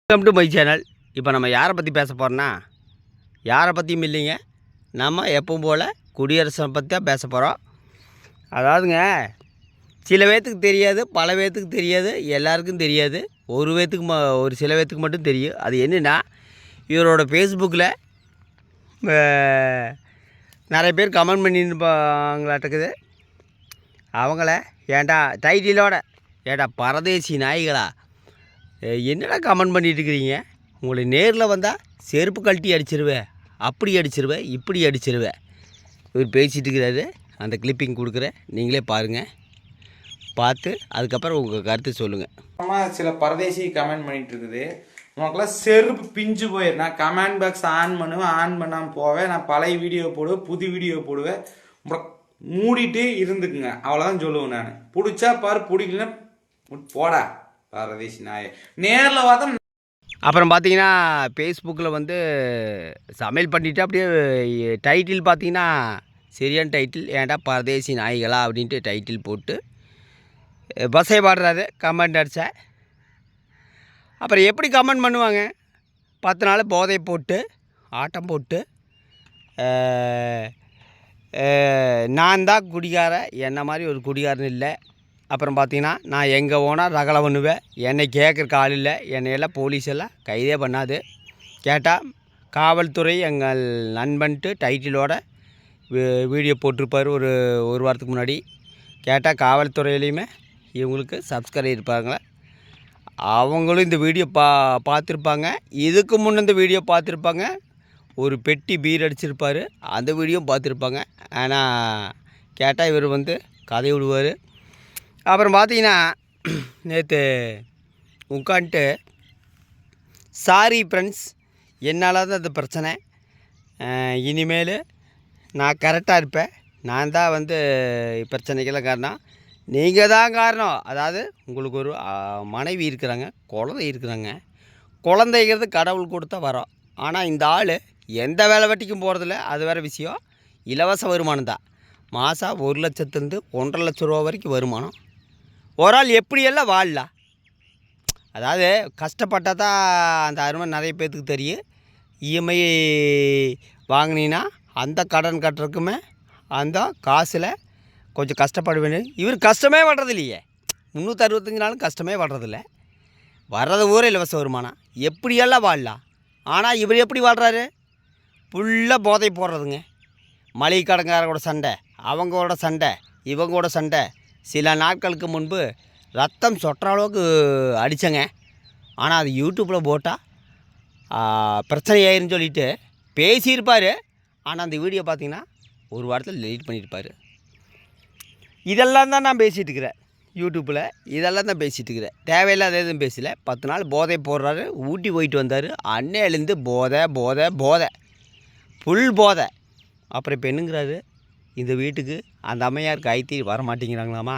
Welcome to my channel. இப்போ நம்ம யாரை பற்றி பேச போகிறோன்னா, யாரை பற்றியும் இல்லைங்க, நம்ம எப்பவும் போல் குடியரசை பற்றி தான் பேச போகிறோம். அதாவதுங்க, சில பேர்த்துக்கு தெரியாது, பல பேர்த்துக்கு தெரியாது, எல்லாருக்கும் தெரியாது. ஒரு சில பேர்த்துக்கு மட்டும் தெரியும். அது என்னென்னா, இவரோட ஃபேஸ்புக்கில் நிறைய பேர் கமெண்ட் பண்ணியிருப்பாங்களாட்டுக்குது. அவங்கள ஏன்டா டைட்டிலோட, ஏன்டா பரதேசி நாய்களா, என்னடா கமெண்ட் பண்ணிட்டு இருக்கிறீங்க, உங்களை நேரில் வந்தால் செருப்பு கழட்டி அடிச்சிருவேன், அப்படி அடிச்சிருவேன், இப்படி அடிச்சிருவேன். இவர் பேசிகிட்டு இருக்கிறாரு. அந்த கிளிப்பிங் கொடுக்குறேன், நீங்களே பாருங்கள். பார்த்து அதுக்கப்புறம் உங்கள் கருத்து சொல்லுங்கள். சில பரதேசி கமெண்ட் பண்ணிட்டு இருக்குது. உனக்குலாம் செருப்பு பிஞ்சு போயிரு. நான் கமெண்ட் பாக்ஸ் ஆன் பண்ணுவேன், ஆன் பண்ணாமல் போவேன். நான் பழைய வீடியோ போடுவேன், புது வீடியோ போடுவேன். மூடிட்டு இருந்துக்குங்க, அவ்வளோதான் சொல்லுவேன். நான் பிடிச்சா பாரு, பிடிக்கலன்னா போடா பரதேசி நாயை. நேரில் பார்த்தா அப்புறம் பார்த்தீங்கன்னா, ஃபேஸ்புக்கில் வந்து சமையல் பண்ணிவிட்டு அப்படியே டைட்டில் பார்த்தீங்கன்னா சரியான டைட்டில், ஏன்டா பரதேசி நாய்களா அப்படின்ட்டு டைட்டில் போட்டு பஸ்ஸை பாடுறாரு. கமெண்ட் அடித்தா அப்புறம் எப்படி கமெண்ட் பண்ணுவாங்க? 10 நாள் போதை போட்டு ஆட்டம் போட்டு நான் தான் குடிகாரன், என்ன மாதிரி ஒரு குடிகாரன் இல்லை. அப்புறம் பார்த்தீங்கன்னா, நான் எங்கே போனால் ரகலை பண்ணுவேன், என்னை கேட்குறக்கு ஆள் இல்லை, என்னையெல்லாம் போலீஸ் எல்லாம் கைதே பண்ணாது. கேட்டால் காவல்துறை எங்கள் நண்பன்ட்டு டைட்டிலோட வீடியோ போட்டிருப்பார் ஒரு வாரத்துக்கு முன்னாடி. கேட்டால் காவல்துறையிலையுமே இவங்களுக்கு சப்ஸ்கிரைபர் இருப்பாங்க. அவங்களும் இந்த வீடியோ பார்த்துருப்பாங்க. இதுக்கு முன்னே இந்த வீடியோ பார்த்துருப்பாங்க. ஒரு பெட்டி பீர் அடிச்சிருப்பார், அந்த வீடியோ பார்த்துருப்பாங்க. ஆனால் கேட்டால் இவர் வந்து கதை விடுவார். அப்புறம் பார்த்தீங்கன்னா, நேற்று உட்காந்துட்டு சாரி ஃப்ரெண்ட்ஸ், என்னால் தான் அந்த பிரச்சனை, இனிமேல் நான் கரெக்டாக இருப்பேன், நான் தான் வந்து பிரச்சனைக்கெல்லாம் காரணம், நீங்கள் தான் காரணம். அதாவது உங்களுக்கு ஒரு மனைவி இருக்கிறாங்க, குழந்தை இருக்கிறாங்க. குழந்தைங்கிறது கடவுள் கொடுத்தா வரோம். ஆனால் இந்த ஆள் எந்த வேலை வெட்டிக்கும் போகிறதில்ல, அது வேறு விஷயம். இலவச வருமானம் தான். மாதம் 1 லட்சத்துலேருந்து 1.5 லட்ச ரூபா வரைக்கும் வருமானம். ஒரு ஆள் எப்படியெல்லாம் வாழலாம்? அதாவது கஷ்டப்பட்டால் தான் அந்த அருமை நிறைய பேர்த்துக்கு தெரியும். இஎம்ஐ வாங்கினீங்கன்னா அந்த கடன் கட்டுறதுக்குமே அந்த காசில் கொஞ்சம் கஷ்டப்படுவேன்னு. இவர் கஷ்டமே படுறது இல்லையே, 365 நாளும் கஷ்டமே படுறதில்ல. வர்றது ஊரே இலவச வருமானம். எப்படியெல்லாம் வாழலாம்? ஆனால் இவர் எப்படி வாழ்கிறாரு? ஃபுல்லாக போதை போடுறதுங்க. மளிகை கடைக்காரரோட சண்டை, அவங்களோட சண்டை, இவங்களோட சண்டை. சில நாட்களுக்கு முன்பு ரத்தம் சொட்டுற அளவுக்கு அடித்தங்க. ஆனால் அது யூடியூப்பில் போட்டால் பிரச்சனை ஆயிருன்னு சொல்லிட்டு பேசியிருப்பார். ஆனால் அந்த வீடியோ பார்த்திங்கன்னா ஒரு வாரத்தில் டெலீட் பண்ணியிருப்பார். இதெல்லாம் தான் நான் பேசிகிட்டு இருக்கிறேன் யூடியூப்பில். இதெல்லாம் தான் பேசிகிட்டு இருக்கிறேன், தேவையில்லாத எதுவும் பேசலை. 10 நாள் போதை போடுறாரு. ஊட்டி போயிட்டு வந்தார். அன்னையிலேருந்து போதை போதை போதை, ஃபுல் போதை. அப்புறம் இப்போ என்னங்கிறாரு, இந்த வீட்டுக்கு அந்த அம்மையாருக்கு ஐத்தி வர மாட்டேங்கிறாங்களாமா,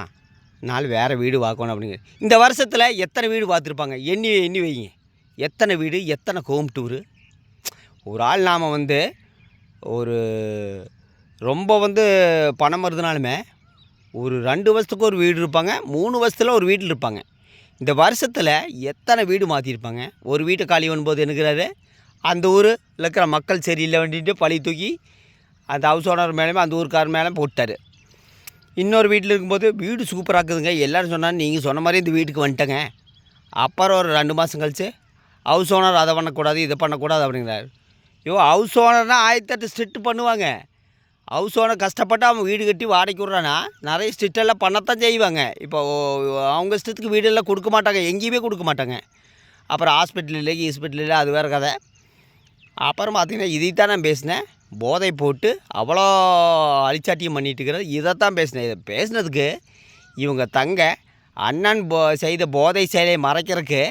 நாள் வேறு வீடு பார்க்கணும் அப்படிங்கிற. இந்த வருஷத்தில் எத்தனை வீடு பார்த்துருப்பாங்க? எண்ணி வைங்க. எத்தனை வீடு, எத்தனை ஹோம் டூரு. ஒரு ஆள் நாம் வந்து ஒரு ரொம்ப வந்து பணம் வருதுனாலுமே ஒரு 2 வருஷத்துக்கு ஒரு வீடு இருப்பாங்க, 3 வருஷத்தில் ஒரு வீட்டில் இருப்பாங்க. இந்த வருஷத்தில் எத்தனை வீடு மாற்றிருப்பாங்க? ஒரு வீட்டை காலி பண்ணும்போது என்னங்கிறாரு, அந்த ஊரில் இருக்கிற மக்கள் சரியில்லை வேண்டிட்டு பழி தூக்கி அந்த ஹவுஸ் ஓனர் மேலேயுமே அந்த ஊருக்கார மேலே போட்டார். இன்னொரு வீட்டில் இருக்கும்போது வீடு சூப்பராக இருக்குதுங்க, எல்லோரும் சொன்னாங்க, நீங்கள் சொன்ன மாதிரி இந்த வீட்டுக்கு வந்துட்டேங்க. அப்புறம் ஒரு 2 மாதம் கழிச்சு ஹவுஸ் ஓனர் அதை பண்ணக்கூடாது, இதை பண்ணக்கூடாது அப்படிங்கிறாரு. ஹவுஸ் ஓனர்னால் 1008 ஸ்ட்ரிக்ட் பண்ணுவாங்க. ஹவுஸ் ஓனர் கஷ்டப்பட்டு அவன் வீடு கட்டி வாடகைக்கு விட்றானா நிறைய ஸ்ட்ரிக்டெல்லாம் பண்ணத்தான் செய்வாங்க. இப்போ அவங்க இஷ்டத்துக்கு வீடெல்லாம் கொடுக்க மாட்டாங்க, எங்கேயுமே கொடுக்க மாட்டாங்க. அப்புறம் ஹாஸ்பிட்டலில் அது வேறு கதை. அப்புறம் பார்த்திங்கன்னா, இதைத்தான் நான் பேசினேன். போதை போட்டு அவ்வளோ அழிச்சாட்டியம் பண்ணிட்டு இருக்கிறது, இதைத்தான் பேசினேன். இதை பேசினதுக்கு இவங்க அண்ணன் செய்த போதை செயலை மறைக்கிறதுக்கு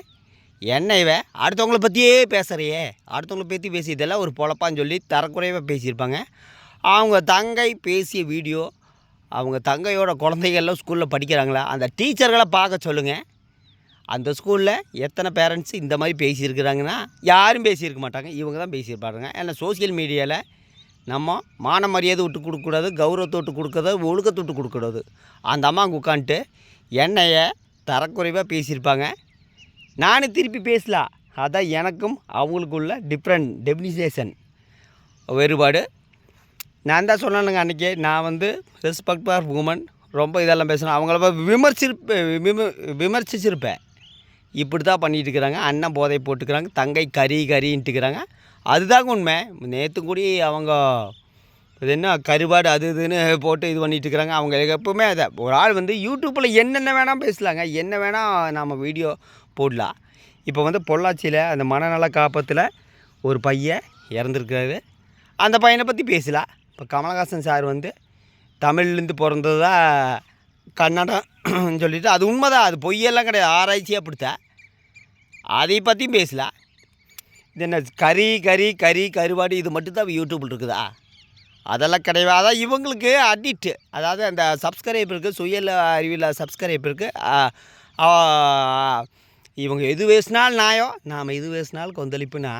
என்ன இவன் அடுத்தவங்கள பற்றியே பேசுகிறையே, அடுத்தவங்கள பற்றி பேசி இதெல்லாம் ஒரு பொழப்பான்னு சொல்லி தரக்குறைவாக பேசியிருப்பாங்க. அவங்க தங்கை பேசிய வீடியோ, அவங்க தங்கையோட குழந்தைகள்லாம் ஸ்கூலில் படிக்கிறாங்களா, அந்த டீச்சர்களை பார்க்க சொல்லுங்கள். அந்த ஸ்கூலில் எத்தனை பேரண்ட்ஸ் இந்த மாதிரி பேசியிருக்கிறாங்கன்னா, யாரும் பேசியிருக்க மாட்டாங்க, இவங்க தான் பேசியிருப்பாருங்க. ஏன்னா சோசியல் மீடியாவில் நம்ம மான மரியாதை விட்டு கொடுக்கக்கூடாது, கௌரவத்தை விட்டு கொடுக்கறது, ஒழுக்கத்தை விட்டு கொடுக்கக்கூடாது. அந்த அம்மாவுக்கு உட்காந்துட்டு என்னைய தரக்குறைவாக பேசியிருப்பாங்க. நானும் திருப்பி பேசலாம், அதான் எனக்கும் அவங்களுக்குள்ள டிஃப்ரெண்ட் டெஃபினிஷன் வேறுபாடு. நான் தான் சொன்னேனுங்க அன்றைக்கி, நான் வந்து ரெஸ்பெக்ட் ஃபார் உமன் ரொம்ப இதெல்லாம் பேசுகிறேன். அவங்கள விமர்சிச்சிருப்பேன். இப்படி தான் பண்ணிகிட்டு இருக்கிறாங்க. அண்ணன் போதை போட்டுக்கிறாங்க, தங்கை கறின்ட்டுக்கிறாங்க. அதுதாங்க உண்மை. நேற்று கூடி அவங்க இது என்ன கருவாடு அது இதுன்னு போட்டு இது பண்ணிகிட்டு இருக்கிறாங்க. அவங்க எப்பவுமே அதை ஒரு ஆள் வந்து யூடியூப்பில் என்னென்ன வேணால் பேசலாங்க, என்ன வேணால் நம்ம வீடியோ போடலாம். இப்போ வந்து பொள்ளாச்சியில் அந்த மனநல காப்பத்தில் ஒரு பையன் இறந்துருக்காரு. அந்த பையனை பற்றி பேசலாம். இப்போ கமலஹாசன் சார் வந்து தமிழ்லேருந்து பிறந்ததா கன்னடம் சொல்லிவிட்டு அது உண்மைதான், அது பொய்யெல்லாம் கிடையாது, ஆராய்ச்சியாக அப்படித்தான். அதை பற்றியும் பேசலாம். இது என்ன கருவாடு இது மட்டும்தான் யூடியூப்பில் இருக்குதா? அதெல்லாம் கிடையாது. அதான் இவங்களுக்கு அடிக்ட்டு, அதாவது அந்த சப்ஸ்கிரைபருக்கு சுயல் அறிவியல் சப்ஸ்கிரைபருக்கு இவங்க எது பேசினாலும் நியாயம், நாம் எது பேசினாலும் கொந்தளிப்புனா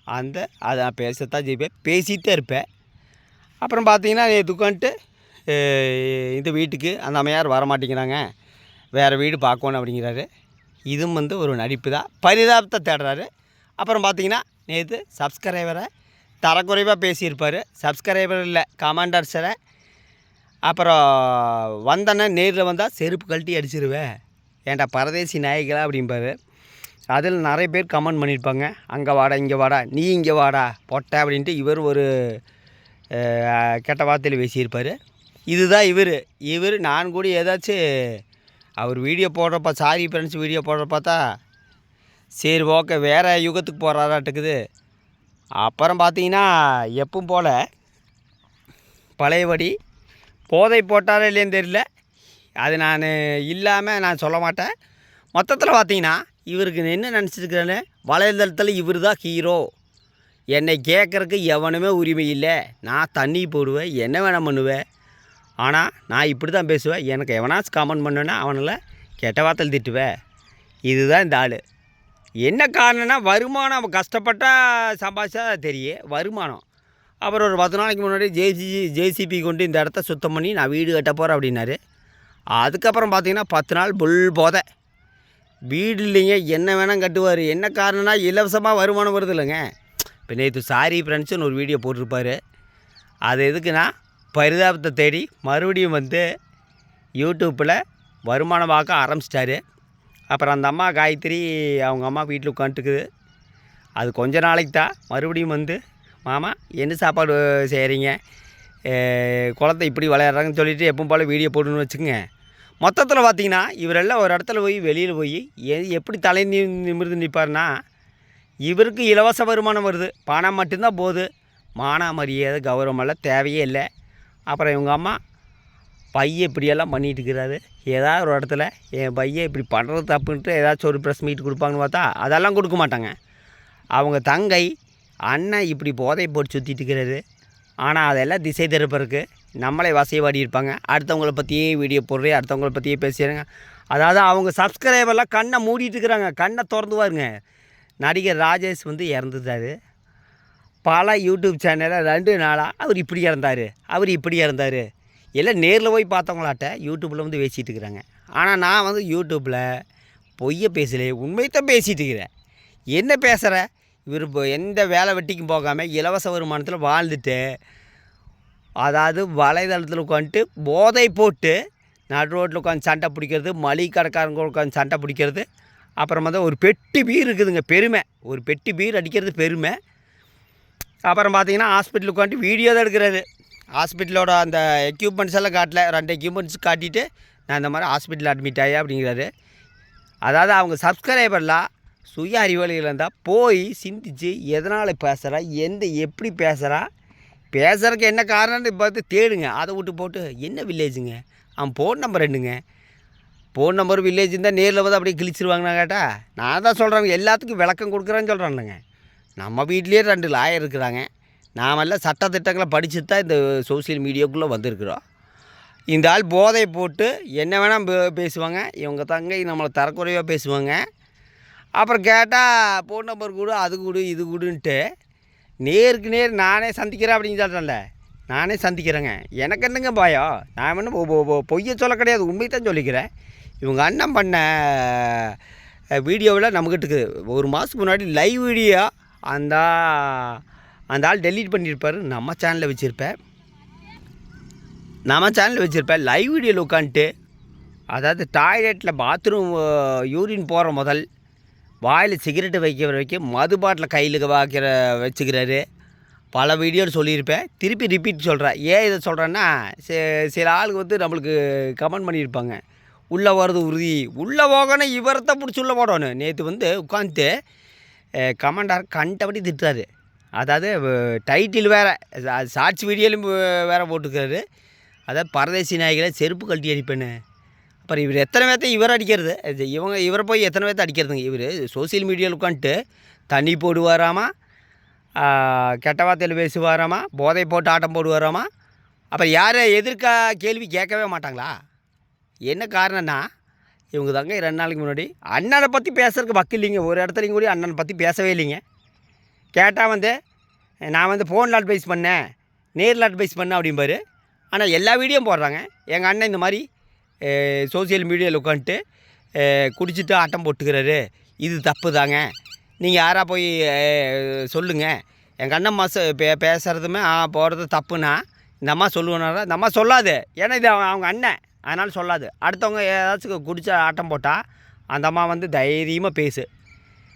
அதை நான் பேசத்தான் செய்வேன், பேசிகிட்டே இருப்பேன். அப்புறம் பார்த்தீங்கன்னா துக்கான்ட்டு இந்த வீட்டுக்கு அந்த அம்மையார் வரமாட்டேங்கிறாங்க, வேறு வீடு பார்க்கணும் அப்படிங்கிறாரு. இதுவும் வந்து ஒரு நடிப்பு தான், பரிதாபத்தை தேடுறாரு. அப்புறம் பார்த்தீங்கன்னா நேற்று சப்ஸ்கிரைபரை தரக்குறைவாக பேசியிருப்பார். சப்ஸ்கிரைபர் இல்லை, கமாண்டர்ஸரை. அப்புறம் வந்தேன்னா நேரில் வந்தால் செருப்பு கழட்டி அடிச்சிருவேன், ஏன்டா பரதேசி நாயகலா அப்படிம்பாரு. அதில் நிறைய பேர் கமெண்ட் பண்ணியிருப்பாங்க, அங்கே வாடா இங்கே வாடா நீ இங்கே வாடா பொட்டை அப்படின்ட்டு இவர் ஒரு கெட்ட வார்த்தையில் பேசியிருப்பார். இதுதான் இவர் நான் கூட ஏதாச்சும் அவர் வீடியோ போடுறப்ப சாரி ஃப்ரெண்ட்ஸ் வீடியோ போடுற பார்த்தா சரி ஓகே வேறு யுகத்துக்கு போகிறாராட்டுக்குது. அப்புறம் பார்த்தீங்கன்னா எப்பவும் போல் பழையபடி போதை போட்டாரே இல்லைன்னு தெரியல, அது நான் இல்லாமல் நான் சொல்ல மாட்டேன். மொத்தத்தில் பார்த்தீங்கன்னா இவருக்கு என்ன நினச்சிருக்கிறேன்னு, வலைதளத்தில் இவர் தான் ஹீரோ, என்னை கேட்குறக்கு எவனுமே உரிமை இல்லை, நான் தண்ணி போடுவேன், என்ன வேணால் பண்ணுவேன், ஆனால் நான் இப்படி தான் பேசுவேன், எனக்கு எவனாச்சும் கமெண்ட் பண்ணுவேன்னா அவனில் கெட்ட வார்த்தையில் திட்டுவேன். இதுதான் இந்த ஆள். என்ன காரணம்னா வருமானம், அவன் கஷ்டப்பட்டால் சம்பாதிச்சா தெரியும் வருமானம். அப்புறம் ஒரு 10 நாளைக்கு முன்னாடி ஜேசிபி கொண்டு இந்த இடத்த சுத்தம் பண்ணி நான் வீடு கட்ட போகிறேன் அப்படின்னாரு. அதுக்கப்புறம் பார்த்தீங்கன்னா 10 நாள் புல் போதை, வீடு இல்லைங்க, என்ன வேணால் கட்டுவார். என்ன காரணம்னா இலவசமாக வருமானம் வருது இல்லைங்க. இப்போ நேற்று சாரி ஃப்ரெண்ட்ஸுன்னு ஒரு வீடியோ போட்டிருப்பார். அது எதுக்குன்னா பரிதாபத்தை தேடி மறுபடியும் வந்து யூடியூப்பில் வருமானம் பார்க்க ஆரம்பிச்சிட்டாரு. அப்புறம் அந்த அம்மா காயத்ரி அவங்க அம்மா வீட்டில் உட்காந்துட்டுக்குது. அது கொஞ்ச நாளைக்கு தான். மறுபடியும் வந்து மாமா என்ன சாப்பாடு செய்கிறீங்க, குழந்தை இப்படி விளையாடுறாங்கன்னு சொல்லிவிட்டு எப்பவும் போல் வீடியோ போட்டுன்னு வச்சுக்கோங்க. மொத்தத்தில் பார்த்திங்கன்னா இவரெல்லாம் ஒரு இடத்துல போய் வெளியில் போய் எப்படி தலை நிமிர்ந்து நிற்பார்னா, இவருக்கு இலவச வருமானம் வருது, பணம் மட்டும்தான் போகுது, மான மரியாதை கௌரவமெல்லாம் தேவையே இல்லை. அப்புறம் இவங்க அம்மா பையன் இப்படியெல்லாம் பண்ணிகிட்டு இருக்கிறாரு, ஏதாவது ஒரு இடத்துல என் பையன் இப்படி பண்ணுறது தப்புன்ட்டு ஏதாச்சும் ஒரு ப்ரெஸ் மீட் கொடுப்பாங்கன்னு பார்த்தா அதெல்லாம் கொடுக்க மாட்டாங்க. அவங்க தங்கை அண்ணன் இப்படி போதை போட்டு சுற்றிட்டு இருக்கிறாரு, ஆனால் அதெல்லாம் திசை திருப்பறக்கு நம்மளே வசைவாடி இருப்பாங்க. அடுத்தவங்கள பற்றியே வீடியோ போடுறேன், அடுத்தவங்கள பற்றியே பேசுகிறாங்க. அதாவது அவங்க சப்ஸ்கிரைபர்லாம் கண்ணை மூடிட்டு இருக்கிறாங்க, கண்ணை திறந்துவாருங்க. நடிகர் ராஜேஷ் வந்து இறந்துட்டார். பல யூடியூப் சேனலில் 2 நாளாக அவர் இப்படி இறந்தார் எல்லாம் நேரில் போய் பார்த்தவங்களாட்ட யூடியூப்பில் வந்து பேசிகிட்டு இருக்கிறாங்க. ஆனால் நான் வந்து யூடியூப்பில் பொய்யை பேசலையே, உண்மையத்தான் பேசிகிட்டு இருக்கிறேன். என்ன பேசுகிற, இவர் இப்போ எந்த வேலை வெட்டிக்கும் போகாமல் இலவச வருமானத்தில் வாழ்ந்துட்டு, அதாவது வலைதளத்தில் உட்காந்துட்டு போதை போட்டு நடு ரோட்டில் உட்காந்து சண்டை பிடிக்கிறது, மளிகை கடைக்காரங்க உட்காந்து சண்டை பிடிக்கிறது, அப்புறம் வந்து ஒரு பெட்டி பீர் இருக்குதுங்க பெருமை, ஒரு பெட்டி பீர் அடிக்கிறது பெருமை. அப்புறம் பார்த்தீங்கன்னா ஹாஸ்பிட்டலுக்கு உட்காந்து வீடியோ தான் எடுக்கிறாரு. ஹாஸ்பிட்டலோட அந்த எக்யூப்மெண்ட்ஸ் எல்லாம் காட்டல, 2 எக்யூப்மெண்ட்ஸ் காட்டிட்டு நான் இந்த மாதிரி ஹாஸ்பிட்டலில் அட்மிட் ஆகி அப்படிங்கிறாரு. அதாவது அவங்க சப்ஸ்கிரைபர்லாம் சுய அறிவாளிகள் இருந்தால் போய் சிந்திச்சு எதனால் பேசுகிறா, எப்படி பேசுகிறக்கு என்ன காரணம்னு பார்த்து தேடுங்க. அதை விட்டு போட்டு என்ன வில்லேஜுங்க, அவன் ஃபோன் நம்பர் என்னங்க, ஃபோன் நம்பர் வில்லேஜ் இருந்தால் நேரில் வந்து அப்படியே கிழிச்சிருவாங்கண்ணா கேட்டால் நான் தான் சொல்கிறேங்க, எல்லாத்துக்கும் விளக்கம் கொடுக்குறேன்னு சொல்கிறேன்லங்க. நம்ம வீட்லேயே 2 லாயர் இருக்கிறாங்க, நாமெல்லாம் சட்டத்திட்டங்களை படித்து தான் இந்த சோசியல் மீடியாவுக்குள்ளே வந்திருக்கிறோம். இந்த ஆள் போதை போட்டு என்ன வேணால் பேசுவாங்க, இவங்க தங்கை நம்மளை தரக்குறைவாக பேசுவாங்க. அப்புறம் கேட்டால் ஃபோன் நம்பர் கொடு, அது கொடு, இது கொடுன்ட்டு நேருக்கு நேர் நானே சந்திக்கிறேன் அப்படின்னு சொல்கிறேன்ல, நானே சந்திக்கிறேங்க. எனக்கு என்னங்க பயம், நான் ஒன்றும் பொய்யை சொல்ல கிடையாது, உண்மையை தான் சொல்லிக்கிறேன். இவங்க அண்ணன் பண்ண வீடியோவில் நம்மக்கிட்ட இருக்குது. ஒரு மாதத்துக்கு முன்னாடி லைவ் வீடியோ அந்த ஆள் டெலீட் பண்ணியிருப்பார். நம்ம சேனலில் வச்சுருப்பேன் லைவ் வீடியோவில் உட்காந்துட்டு, அதாவது டாய்லெட்டில் பாத்ரூம் யூரின் போகிற முதல் வாயில் சிகரெட்டு வைக்கிற வரைக்கும் மது பாட்டில் கையில் வச்சுக்கிறாரு. பல வீடியோவில் சொல்லியிருப்பேன், திருப்பி ரிப்பீட் சொல்கிறேன். ஏன் இதை சொல்கிறேன்னா, சில ஆளுக்கு வந்து நம்மளுக்கு கமெண்ட் பண்ணியிருப்பாங்க, உள்ளே வர்றது உறுதி, உள்ளே போகணும் இவரத்தை பிடிச்சி உள்ளே போடணும். நேற்று வந்து உட்காந்துட்டு கமெண்டார் கண்டபடி திட்டுறாரு. அதாவது டைட்டில் வேறு, ஷார்ட்ஸ் வீடியோலையும் வேறு போட்டுக்கிறாரு. அதாவது பரதேசி நாய்களை செருப்பு கழட்டி அடிப்பேன்னு. அப்புறம் இவர் எத்தனை பேர்த்த இவர் அடிக்கிறது, இவரை போய் எத்தனை பேர்த்த அடிக்கிறதுங்க. இவர் சோசியல் மீடியாவில் உட்காந்துட்டு தண்ணி போடுவாராமா, கெட்ட வார்த்தையில் பேசுவாராமா, போதை போட்டு ஆட்டம் போடுவாராமா. அப்புறம் யாரை எதிர்க்க கேள்வி கேட்கவே மாட்டாங்களா? என்ன காரணம்னா, இவங்க தாங்க 2 நாளைக்கு முன்னாடி அண்ணனை பற்றி பேசுறதுக்கு வக்கு இல்லைங்க. ஒரு இடத்துலையும் கூட அண்ணனை பற்றி பேசவே இல்லைங்க. கேட்டால் வந்து நான் வந்து ஃபோனில் அட்வைஸ் பண்ணேன், நேரில் அட்வைஸ் பண்ணேன் அப்படிம்பாரு. ஆனால் எல்லா வீடியோவும் போடுறாங்க. எங்கள் அண்ணன் இந்த மாதிரி சோசியல் மீடியாவில் உட்காந்துட்டு குடிச்சிட்டு ஆட்டம் போட்டுக்கிறாரு, இது தப்பு தாங்க, நீங்கள் யாராக போய் சொல்லுங்கள். எங்கள் அண்ணன் பேசுகிறதுமே போகிறது தப்புன்னா இந்த அம்மா சொல்லுவேனாரா? இந்த அம்மா சொல்லாது, ஏன்னா இது அவங்க அண்ணன், அதனால் சொல்லாது. அடுத்தவங்க ஏதாச்சும் குடிச்ச ஆட்டம் போட்டால் அந்த அம்மா வந்து தைரியமாக பேசு.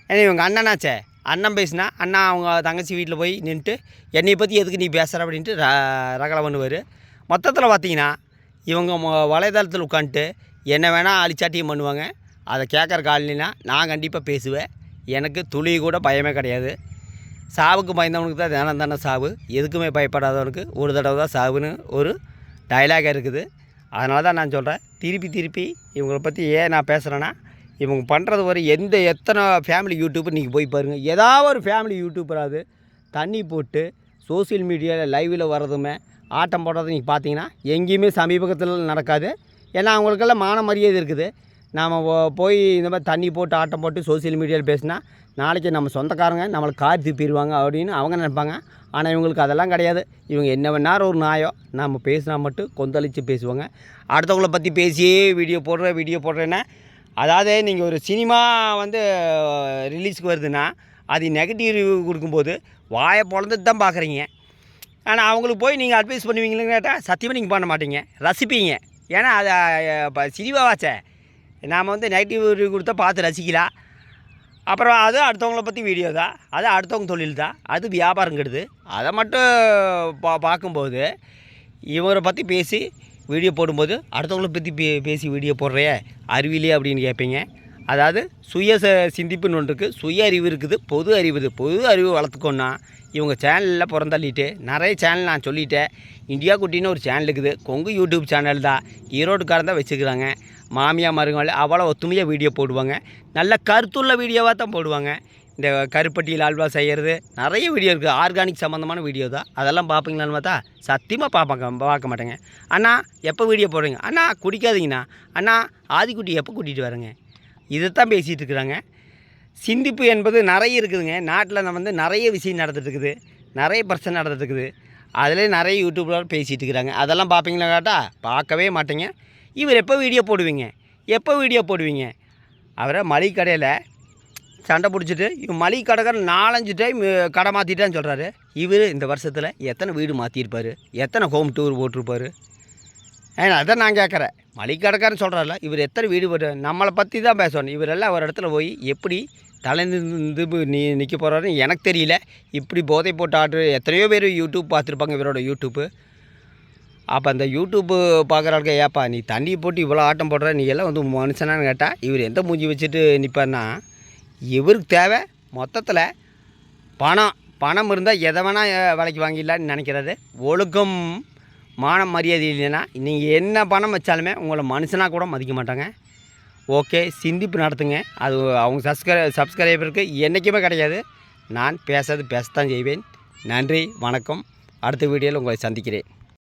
ஏன்னா இவங்க அண்ணனாச்சே, அண்ணன் பேசுனா அண்ணா அவங்க தங்கச்சி வீட்டில் போய் நின்றுட்டு என்னை பற்றி எதுக்கு நீ பேசுகிற அப்படின்ட்டு ரகலை பண்ணுவார். மொத்தத்தில் பார்த்தீங்கன்னா இவங்க வலைதளத்தில் உட்காந்துட்டு என்ன வேணால் அழிச்சாட்டியும் பண்ணுவாங்க. அதை கேட்குற காலனினா நான் கண்டிப்பாக பேசுவேன். எனக்கு துளி கூட பயமே கிடையாது. சாவுக்கு பயந்தவனுக்கு தான் தினம் தானே சாவு, எதுக்குமே பயப்படாதவனுக்கு ஒரு தடவை தான் சாவுன்னு ஒரு டைலாக் இருக்குது. அதனால தான் நான் சொல்கிறேன், திருப்பி இவங்களை பற்றி ஏன் நான் பேசுகிறேன்னா, இவங்க பண்ணுறது ஒரு எத்தனை ஃபேமிலி யூடியூப்பர் நீங்கள் போய் பாருங்கள். ஏதாவது ஒரு ஃபேமிலி யூடியூப்பராது தண்ணி போட்டு சோசியல் மீடியாவில் லைவில் வர்றதுமே ஆட்டம் போடுறது நீங்கள் பார்த்தீங்கன்னா எங்கேயுமே சமீபத்தில் நடக்காது. ஏன்னா அவங்களுக்கெல்லாம் மான மரியாதை இருக்குது. நாம் போய் இந்த மாதிரி தண்ணி போட்டு ஆட்டம் போட்டு சோசியல் மீடியாவில் பேசினா நாளைக்கு நம்ம சொந்தக்காரங்க நம்மளுக்கு கார் திருப்பிடுவாங்க அப்படின்னு அவங்க நினைப்பாங்க. ஆனால் இவங்களுக்கு அதெல்லாம் கிடையாது. இவங்க என்ன வேணாலும் ஒரு நாயம் நம்ம பேசினா மட்டும் கொந்தளித்து பேசுவாங்க. அடுத்தவங்கள பற்றி பேசியே வீடியோ போடுறேன்னா, அதாவது நீங்கள் ஒரு சினிமா வந்து ரிலீஸுக்கு வருதுன்னா அது நெகட்டிவ் ரிவ்யூ கொடுக்கும்போது வாயை பொழந்துட்டு தான் பார்க்குறீங்க. ஆனால் அவங்களுக்கு போய் நீங்கள் அட்வைஸ் பண்ணுவீங்களேன்னு கேட்டால் சத்தியமாக நீங்கள் பண்ண மாட்டீங்க, ரசிப்பீங்க. ஏன்னா அது இப்போ சினிமாவாச்சே, நாம் வந்து நெகட்டிவ் ரிவ்யூ கொடுத்தா பார்த்து ரசிக்கலாம். அப்புறம் அது அடுத்தவங்கள பற்றி வீடியோ தான், அது அடுத்தவங்க தொழில் தான், அது வியாபாரம் கெடுது. அதை மட்டும் பார்க்கும்போது இவரை பற்றி பேசி வீடியோ போடும்போது அடுத்தவங்கள பற்றி பேசி வீடியோ போடுறைய அறிவிலே அப்படின்னு கேட்பீங்க. அதாவது சுய சிந்திப்புன்னு ஒன்று இருக்குது, சுய அறிவு இருக்குது, பொது அறிவு வளர்த்துக்கோன்னா இவங்க சேனலில் புறந்தள்ளிட்டு நிறைய சேனல் நான் சொல்லிட்டேன். இந்தியா குட்டின்னு ஒரு சேனல் இருக்குது, கொங்கு யூடியூப் சேனல் தான், ஈரோடுக்காரன் தான் வச்சுக்கிறாங்க. மாமியா மருங்கள் அவ்வளோ ஒத்துமையாக வீடியோ போடுவாங்க, நல்ல கருத்துள்ள வீடியோவாக தான் போடுவாங்க. இந்த கருப்பட்டியில் அல்வா செய்கிறது நிறைய வீடியோ இருக்குது, ஆர்கானிக் சம்மந்தமான வீடியோ தான். அதெல்லாம் பார்ப்பீங்களான்னு பார்த்தா சத்தியமாக பார்க்க மாட்டேங்க. அண்ணா எப்போ வீடியோ போடுறீங்க? அண்ணா குடிக்காதீங்கண்ணா. அண்ணா ஆதிக்குட்டி எப்போ கூட்டிகிட்டு வரேங்க? இதைத்தான் பேசிகிட்டு இருக்கிறாங்க. சிந்திப்பு என்பது நிறைய இருக்குதுங்க. நாட்டில் நம்ம வந்து நிறைய விஷயம் நடந்துட்டுருக்குது, நிறைய பிரச்சனை நடந்துட்டுருக்குது. அதிலே நிறைய யூடியூப்ல பேசிகிட்டு இருக்கிறாங்க. அதெல்லாம் பார்ப்பீங்களா கேட்டால் பார்க்கவே மாட்டேங்க. இவர் எப்போ வீடியோ போடுவீங்க? அவரை மளிகை கடையில் சண்டை பிடிச்சிட்டு இவன் மளிகை கடைக்காரன் 4-5 டைம் கடை மாற்றிட்டான்னு சொல்கிறாரு. இவர் இந்த வருஷத்தில் எத்தனை வீடு மாற்றிருப்பார், எத்தனை ஹோம் டூர் போட்டிருப்பார்? ஏன்னா அதான் நான் கேட்குறேன். மளிகை கடைக்காரன் சொல்கிறார்ல, இவர் எத்தனை வீடு போட்டு நம்மளை பற்றி தான் பேசணும். இவரெல்லாம் ஒரு இடத்துல போய் எப்படி தலைந்து நிற்க போகிறாருன்னு எனக்கு தெரியல. இப்படி போதை போட்டு ஆர்டர் எத்தனையோ பேர் யூடியூப் பார்த்துருப்பாங்க, இவரோட யூடியூப்பு. அப்போ அந்த யூடியூப்பு பார்க்குறாங்க, ஏப்பா நீ தண்ணி போட்டு இவ்வளோ ஆட்டம் போடுற, நீ எல்லாம் வந்து மனுஷனான்னு கேட்டால் இவர் எந்த மூஞ்சி வச்சுட்டு நிற்பார்னா, இவருக்கு தேவை மொத்தத்தில் பணம் இருந்தால் எதை வேணால் விலைக்கு வாங்கிடலான்னு நினைக்கிறாரு. ஒழுக்கம் மானம் மரியாதை இல்லைன்னா நீங்கள் என்ன பணம் வச்சாலுமே உங்களை மனுஷனாக கூட மதிக்க மாட்டாங்க. ஓகே, சிந்திப்பு நடத்துங்க. அது அவங்க சப்ஸ்கிரைபருக்கு என்றைக்குமே கிடையாது. நான் பேசத்தான் செய்வேன். நன்றி, வணக்கம். அடுத்த வீடியோவில் உங்களை சந்திக்கிறேன்.